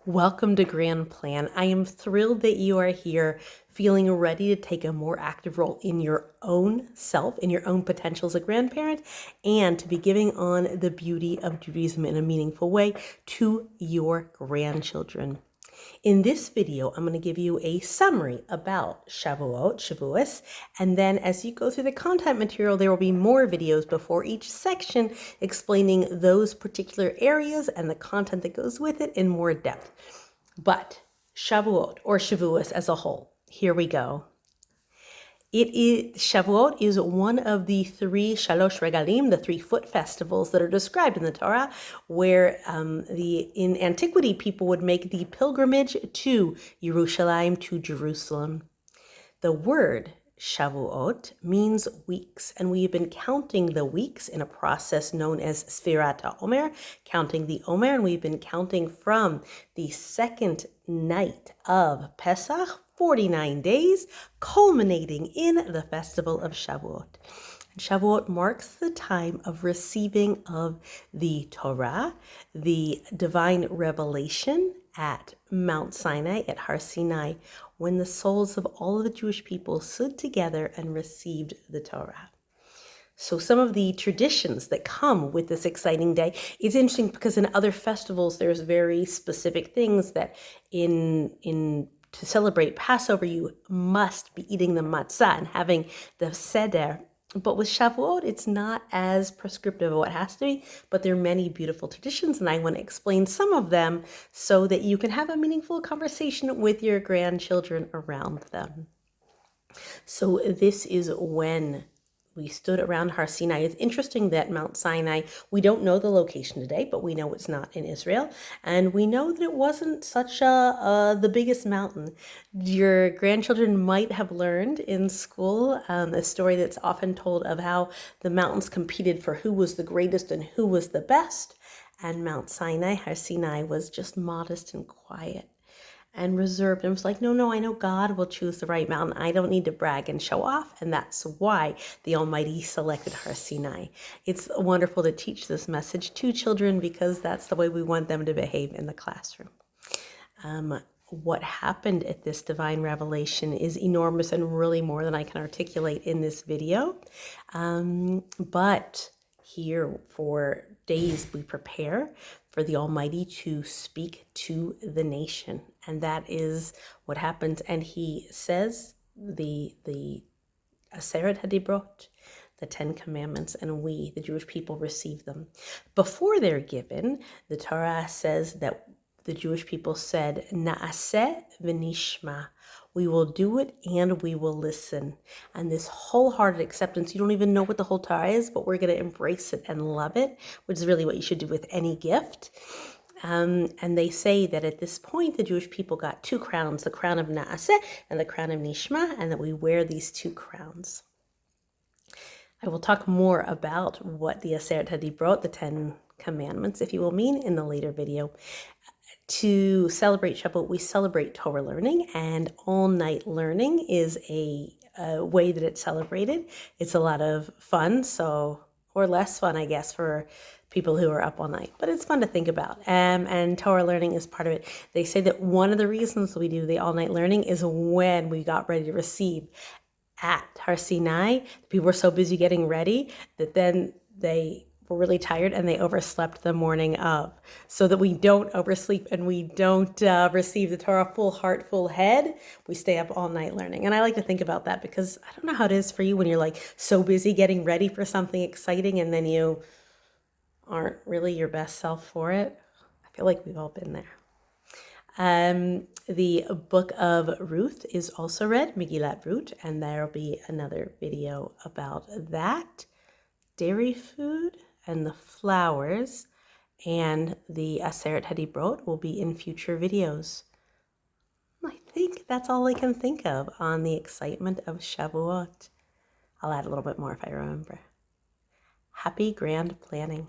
Welcome to Grand Plan. I am thrilled that you are here feeling ready to take a more active role in your own self, in your own potential as a grandparent, and to be giving on the beauty of Judaism in a meaningful way to your grandchildren. In this video, I'm going to give you a summary about Shavuos, and then as you go through the content material, there will be more videos before each section explaining those particular areas and the content that goes with it in more depth. But Shavuot, or Shavuos as a whole, here we go. Shavuot is one of the three Shalosh Regalim, the 3 foot festivals that are described in the Torah, where in antiquity people would make the pilgrimage to Yerushalayim, to Jerusalem. The word Shavuot means weeks, and we've been counting the weeks in a process known as Sfirat HaOmer, counting the Omer, and we've been counting from the second night of Pesach, 49 days, culminating in the festival of Shavuot. And Shavuot marks the time of receiving of the Torah, the divine revelation at Mount Sinai, at Har Sinai, when the souls of all of the Jewish people stood together and received the Torah. So some of the traditions that come with this exciting day, it's interesting because in other festivals, there's very specific things that to celebrate Passover, you must be eating the matzah and having the seder. But with Shavuot, it's not as prescriptive of what has to be, but there are many beautiful traditions, and I want to explain some of them so that you can have a meaningful conversation with your grandchildren around them. So this is when we stood around Har Sinai. It's interesting that Mount Sinai, we don't know the location today, but we know it's not in Israel. And we know that it wasn't such the biggest mountain. Your grandchildren might have learned in school a story that's often told of how the mountains competed for who was the greatest and who was the best. And Mount Sinai, Har Sinai, was just modest and quiet and reserved. And it was like, no, I know God will choose the right mountain. I don't need to brag and show off. And that's why the Almighty selected Har Sinai. It's wonderful to teach this message to children because that's the way we want them to behave in the classroom. What happened at this divine revelation is enormous and really more than I can articulate in this video. But here for days we prepare for the Almighty to speak to the nation. And that is what happens. And he says the Aseret HaDibrot, the 10 Commandments, and we, the Jewish people, receive them. Before they're given, the Torah says that the Jewish people said, Na'aseh v'nishma. We will do it and we will listen. And this wholehearted acceptance, you don't even know what the whole Torah is, but we're going to embrace it and love it, which is really what you should do with any gift. And they say that at this point, the Jewish people got 2 crowns, the crown of Na'aseh and the crown of Nishma, and that we wear these 2 crowns. I will talk more about what the Aseret HaDibrot, the 10 Commandments, if you will, mean in the later video. To celebrate Shavuot, we celebrate Torah learning, and all-night learning is a way that it's celebrated. It's a lot of fun, or less fun, I guess, for people who are up all night. But it's fun to think about, and Torah learning is part of it. They say that one of the reasons we do the all-night learning is when we got ready to receive at Har Sinai. People were so busy getting ready that then they were really tired and they overslept the morning of, so that we don't oversleep and we don't receive the Torah full heart, full head. We stay up all night learning. And I like to think about that because I don't know how it is for you when you're like so busy getting ready for something exciting and then you aren't really your best self for it. I feel like we've all been there. The book of Ruth is also read, Megillat Ruth, and there'll be another video about that. Dairy food and the flowers and the Aseret HaDibrot will be in future videos. I think that's all I can think of on the excitement of Shavuot. I'll add a little bit more if I remember. Happy grand planning.